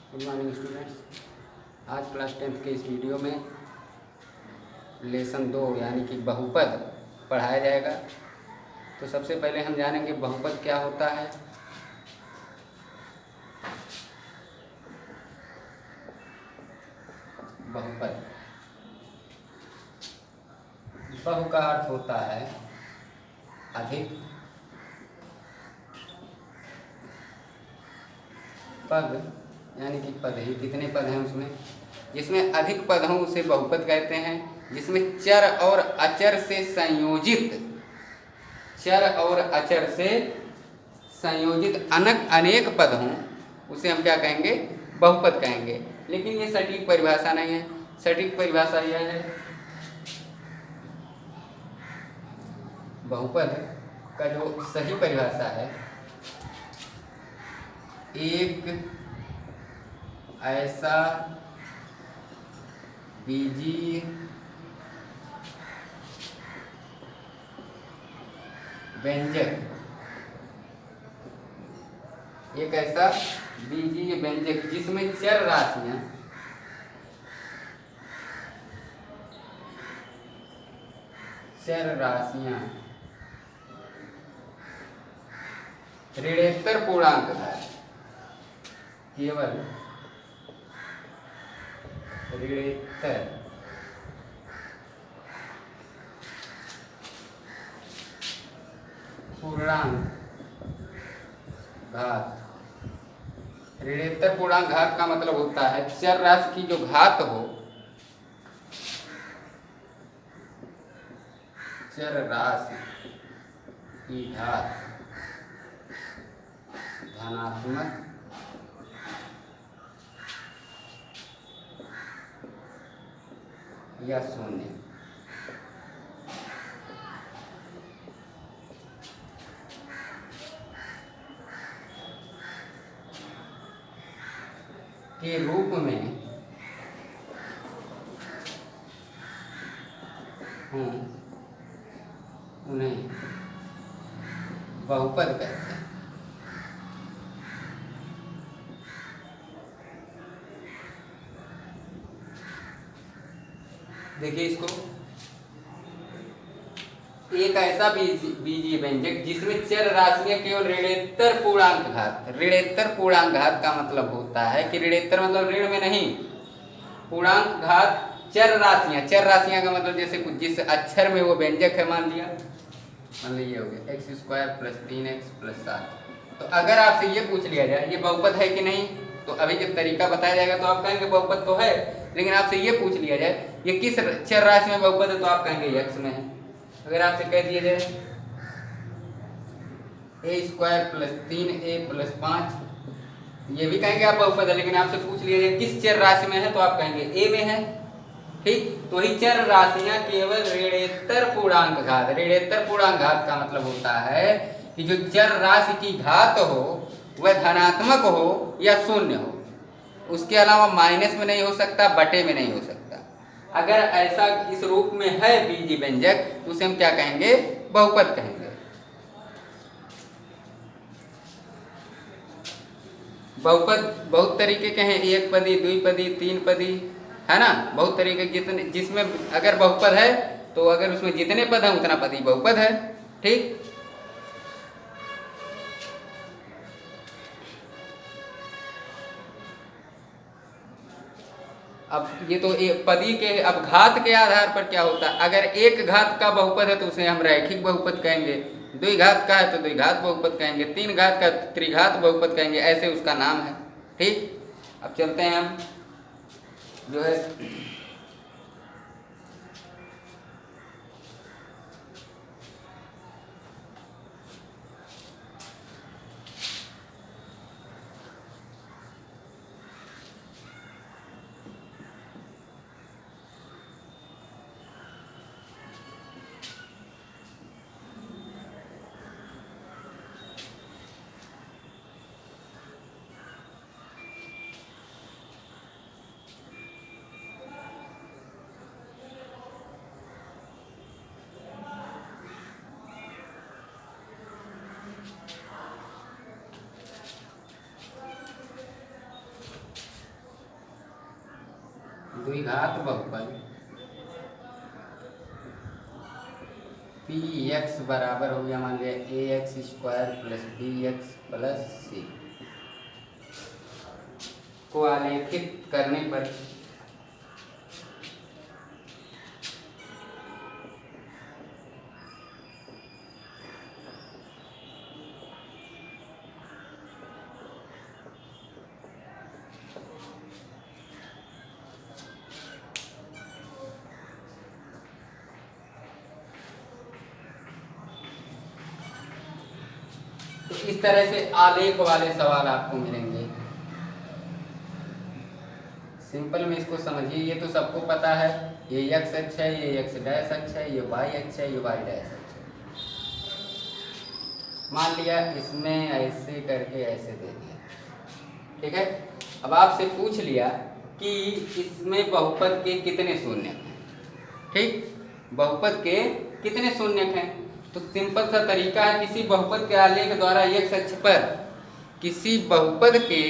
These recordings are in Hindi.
Good morning students. आज क्लास 10th के इस वीडियो में लेसन 2 यानी कि बहुपद पढ़ाया जाएगा। तो सबसे पहले हम जानेंगे बहुपद क्या होता है। बहुपद, बहु का अर्थ होता है अधिक, पद यानी कि पद ही कितने पद हैं उसमें, जिसमें अधिक पद हों उसे बहुपद कहते हैं। जिसमें चर और अचर से संयोजित, चर और अचर से संयोजित अनेक पद हों उसे हम क्या कहेंगे, बहुपद कहेंगे। लेकिन ये सटीक परिभाषा नहीं है। सटीक परिभाषा यह है, बहुपद का जो सही परिभाषा है, एक ऐसा बीजीय व्यंजक, एक ऐसा बीजीय व्यंजक जिसमें चर राशियां ऋणेतर पूर्णांक घात, केवल ऋणेतर पूर्णांक घात। ऋणेतर पूर्णांक घात का मतलब होता है चर राशि की जो घात हो, चर राशि की घात धनात्मक या शून्य के रूप में हम उन्हें बहुपद कहते हैं। देखिए इसको, एक ऐसा बीजीय व्यंजक जिसमें चर राशियां केवल ऋणेतर पूर्णांक घात। ऋणेतर पूर्णांक घात का मतलब होता है कि ऋणेतर मतलब ऋण में नहीं, पूर्णांक घात चर राशियां। चर राशियां का मतलब जैसे कुछ जिस अक्षर में वो व्यंजक है, मान लीजिए हो गया x² + 3x + 7। तो अगर आपसे ये पूछ लिया जाए ये बहुपद है कि नहीं, तो अभी जब तरीका बताया जाएगा तो आप कहेंगे बहुपद तो है। लेकिन आपसे ये पूछ लिया जाए ये किस चर राशि में बहुपद है, तो आप कहेंगे x में है। अगर आपसे कह दिया जाए a² + 3a + 5, ये भी कहेंगे आप बहुपद है। लेकिन आपसे पूछ लिया जाए किस चर राशि में है, तो आप कहेंगे a में है। ठीक, तो ही चर राशियां केवल ऋणेतर पूर्णांक घात। ऋणेतर पूर्णांक घात का मतलब होता है कि जो चर राशि की घात हो वह धनात्मक हो या शून्य हो, उसके अलावा माइनस में नहीं हो सकता, बटे में नहीं हो सकता। अगर ऐसा इस रूप में है बीजीय व्यंजक तो उसे हम क्या कहेंगे, बहुपद कहेंगे। बहुपद बहुत तरीके के हैं, एक पदी, द्विपदी, तीन पदी, है ना, बहुत तरीके जितने, जिसमें अगर बहुपद है तो अगर उसमें जितने पद हैं उतना पद ही बहुपद है। ठीक, अब ये तो पदी के, अब घात के आधार पर क्या होता है, अगर एक घात का बहुपद है तो उसे हम रैखिक बहुपद कहेंगे, द्विघात का है तो द्विघात बहुपद कहेंगे, तीन घात का त्रिघात बहुपद कहेंगे, ऐसे उसका नाम है। ठीक, अब चलते हैं हम जो है द्विघात बहुपद पी एक्स बराबर हो गया मान लिया A X square plus B X plus C को आलेखित करने पर तो इस तरह से आलेख वाले सवाल आपको मिलेंगे। सिंपल में इसको समझिए, ये तो सबको पता है, ये एक्स अक्ष है, ये एक्स डैश अक्ष है, ये वाई अक्ष है, ये वाई डैश अक्ष है। मान लिया इसमें ऐसे करके ऐसे दे दिया, ठीक है। अब आपसे पूछ लिया कि इसमें बहुपद के कितने शून्यक हैं, ठीक, बहुपद के कितने शून्यक हैं। तो सिंपल सा तरीका है, किसी बहुपद के आलेख द्वारा एक्स अक्ष पर, किसी बहुपद के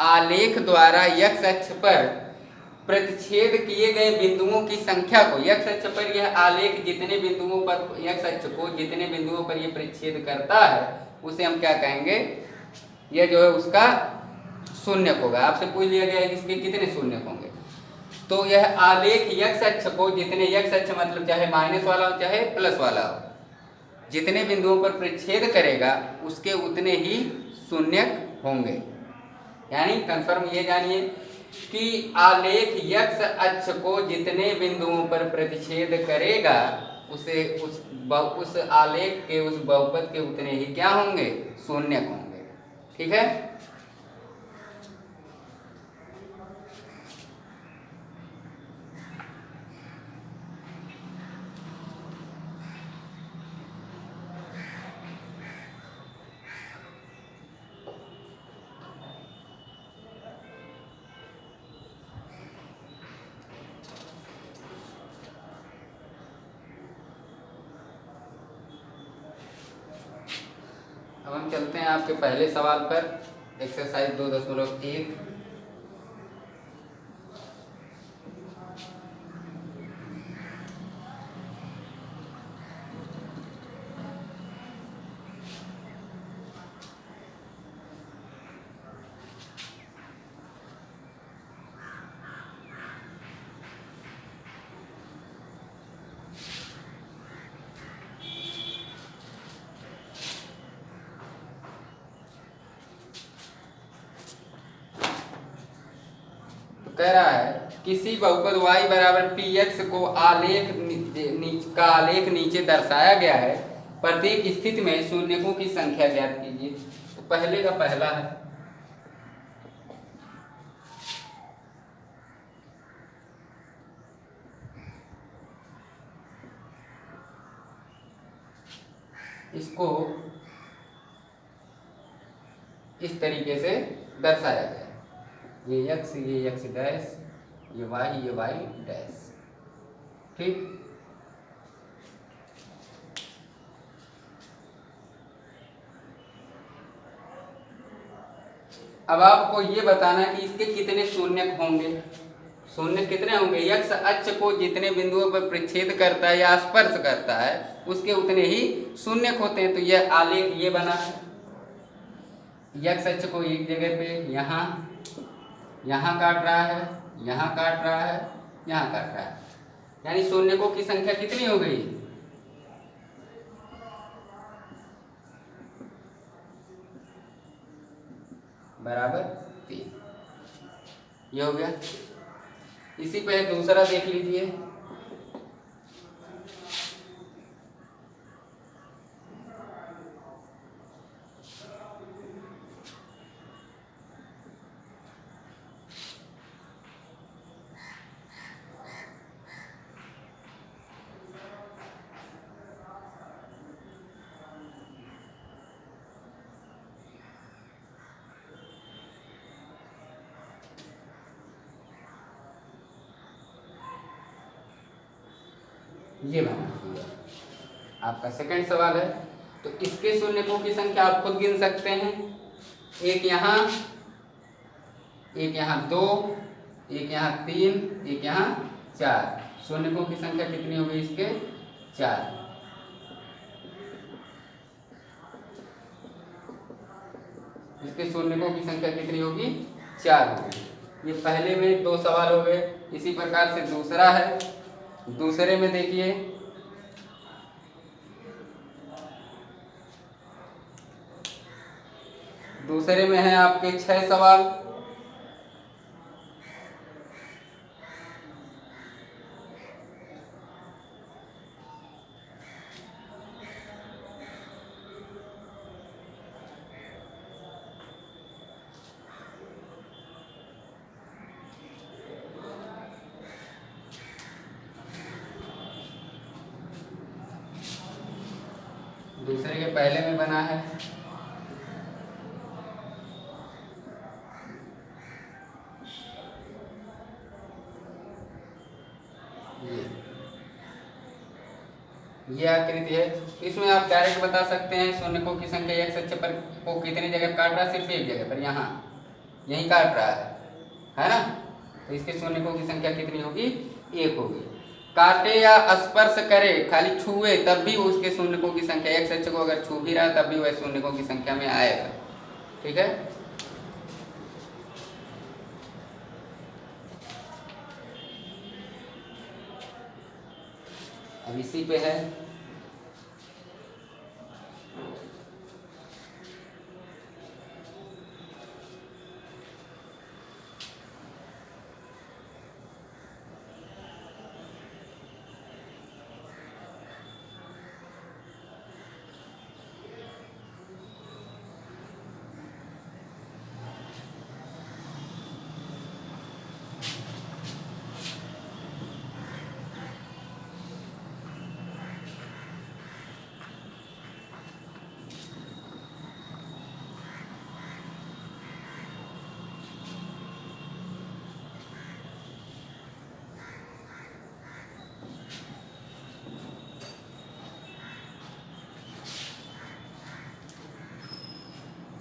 आलेख द्वारा एक्स अक्ष पर प्रतिच्छेद किए गए बिंदुओं की संख्या को, एक्स अक्ष पर यह आलेख जितने बिंदुओं पर, एक्स अक्ष को जितने बिंदुओं पर यह प्रतिच्छेद करता है उसे हम क्या कहेंगे, यह जो है उसका शून्यक होगा। आपसे पूछ लिया गया है कि इसके कितने शून्यक होंगे, तो यह आलेख एक्स अक्ष को जितने, एक्स अक्ष मतलब चाहे माइनस वाला हो चाहे प्लस वाला हो, जितने बिंदुओं पर प्रतिच्छेद करेगा उसके उतने ही शून्यक होंगे। यानी कंफर्म ये जानिए कि आलेख एक्स अक्ष को जितने बिंदुओं पर प्रतिच्छेद करेगा उसे उस आलेख के उस बहुपद के उतने ही क्या होंगे, शून्यक होंगे, ठीक है। अब हम चलते हैं आपके पहले सवाल पर, एक्सरसाइज 2.1। कह रहा है किसी बहुपद y बराबर पी एक्स को आलेख का आलेख नीचे दर्शाया गया है, प्रत्येक स्थिति में शून्यकों की संख्या ज्ञात कीजिए। तो पहले का पहला है, इसको इस तरीके से दर्शाया गया, ये एक्स डैश, ये वाई डैश, ठीक। अब आपको ये बताना कि इसके कितने शून्यक होंगे। शून्य कितने होंगे, एक्स अक्ष को जितने बिंदुओं पर प्रतिच्छेद करता है या स्पर्श करता है उसके उतने ही शून्यक होते हैं। तो यह आलेख ये बना है, एक्स अक्ष को एक जगह पे यहाँ काट रहा है, यहाँ काट रहा है, यहाँ काट रहा है, यानी शून्यकों की संख्या कितनी हो गई, बराबर 3। ये हो गया। इसी पे दूसरा देख लीजिए, ये बना आपका सेकंड सवाल है। तो इसके शून्यकों की संख्या आप खुद गिन सकते हैं, एक यहाँ 2, एक यहाँ 3, एक यहाँ 4, शून्यकों की संख्या कितनी होगी इसके? 4। इसके शून्यकों की संख्या कितनी होगी? 4 होगी। ये पहले में 2 सवाल हो गए। इसी प्रकार से दूसरा है। दूसरे में देखिए, दूसरे में है आपके 6 सवाल। दूसरे के पहले में बना है ये आकृति है। इसमें आप डायरेक्ट बता सकते हैं शून्यकों की संख्या एक्स अक्ष पर को कितनी जगह काट रहा है? सिर्फ एक जगह पर, यहाँ यहीं काट रहा है ना। तो इसके शून्यकों की संख्या कितनी होगी? 1 होगी। काटे या स्पर्श करे, खाली छुए तब भी उसके शून्यकों की संख्या, एक्स अक्ष को अगर छू भी रहा तब भी वह शून्यकों की संख्या में आएगा। ठीक है। अब इसी पे है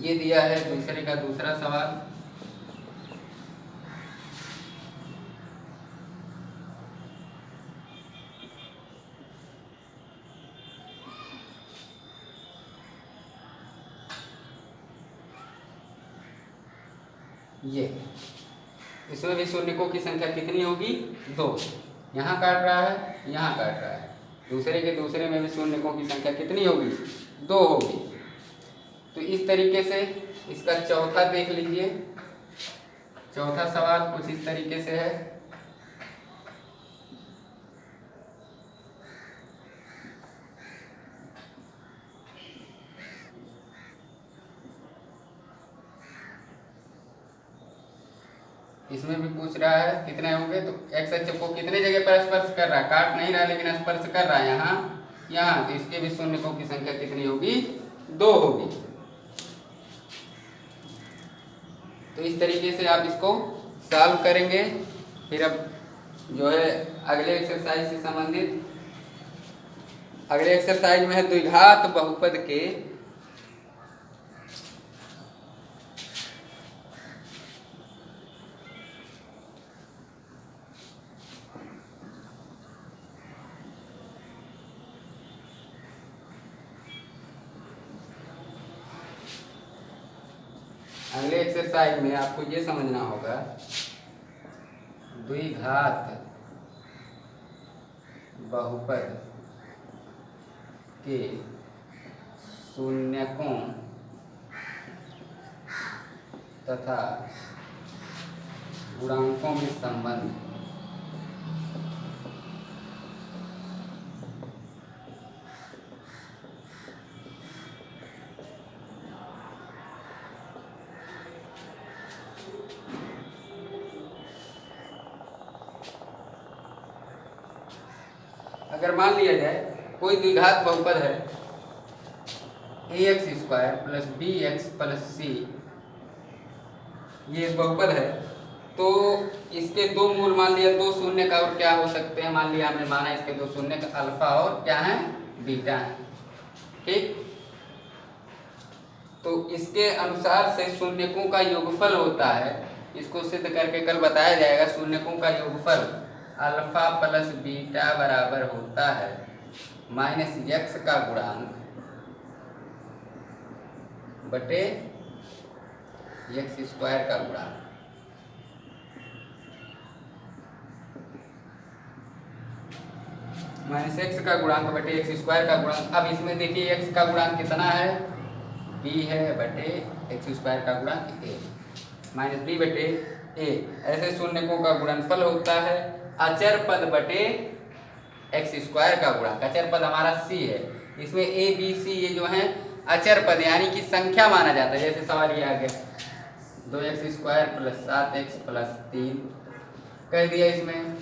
ये दिया है दूसरे का दूसरा सवाल। ये इसमें भी शून्यकों की संख्या कितनी होगी? 2। यहाँ काट रहा है, यहाँ काट रहा है। दूसरे के दूसरे में भी शून्यकों की संख्या कितनी होगी? 2 होगी। तो इस तरीके से इसका चौथा देख लीजिए। चौथा सवाल कुछ इस तरीके से है। इसमें भी पूछ रहा है कितने होंगे। तो एक्स अक्ष को कितने जगह पर स्पर्श कर रहा है? काट नहीं रहा लेकिन स्पर्श कर रहा है, यहाँ। तो इसके भी शून्यकों की संख्या कितनी होगी? 2 होगी। तो इस तरीके से आप इसको सॉल्व करेंगे। फिर अब जो है अगले एक्सरसाइज से संबंधित, अगले एक्सरसाइज में है द्विघात बहुपद के अगले एक्सरसाइज में आपको ये समझना होगा द्विघात बहुपद के शून्यकों तथा गुणांकों में संबंध। अगर मान लिया जाए कोई द्विघात बहुपद है ax² plus bx plus c, ये बहुपद है, तो इसके 2 मूल मान लिया, 2 शून्य का और क्या हो सकते हैं? मान लिया हमने माना इसके 2 शून्य का अल्फा और क्या है? बीटा है। ठीक। तो इसके अनुसार से शून्यकों का योगफल होता है इसको सिद्ध करके कल बताया जाएगा। शून्यकों का योगफल अल्फा प्लस बीटा बराबर होता है माइनस यक्स का गुणांक बटे यक्स स्क्वायर का गुणांक। माइनस एक्स का गुणांक बटे एक्स स्क्वायर का गुणांक। अब इसमें देखिए एक्स का गुणांक कितना है, बी है, बटे एक्स स्क्वायर का गुणांक ए माइनस बी बटे ए। ऐसे शून्यकों का गुणनफल होता है अचर पद बटे एक्स स्क्वायर का गुणांक। अचर पद हमारा सी है, इसमें ए बी सी ये जो है अचर पद यानी कि संख्या माना जाता है। जैसे सवाल ये आ गया 2x square plus 7x plus 3 कह दिया इसमें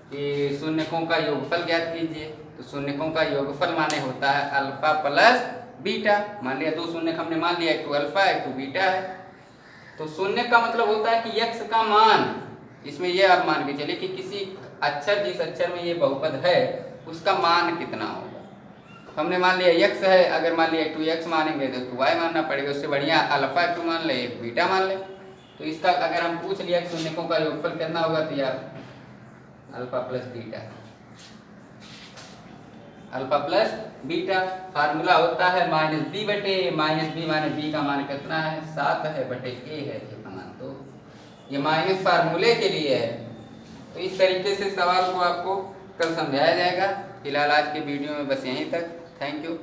कि शून्यकों का योगफल ज्ञात कीजिए। तो शून्यकों का योगफल माने होता है अल्फा प्लस बीटा। मान लिया दो शून्य हमने मान लिया, एक तो अल्फा एक तो बीटा है। तो शून्य का मतलब होता है कि यक्स का मान, इसमें ये आप मान के चलिए कि किसी अक्षर जिस अक्षर में ये बहुपद है उसका मान कितना होगा। हमने मान लिया यक्स है, अगर मान लिया 2x मानेंगे तो 2y मानना पड़ेगा। उससे बढ़िया अल्फा 2 मान ले, एक बीटा मान ले। तो इसका अगर हम पूछ लिया कि शून्यकों का योगफल कितना होगा तो यार alpha plus beta. Alpha plus beta formula होता है माइनस बी बटे माइनस बी माने बी का मान कितना है 7 है बटे ए है ये मान। तो ये माइनस फार्मूले के लिए है। तो इस तरीके से सवाल को आपको कल समझाया जाएगा। फिलहाल आज के वीडियो में बस यहीं तक। Thank you.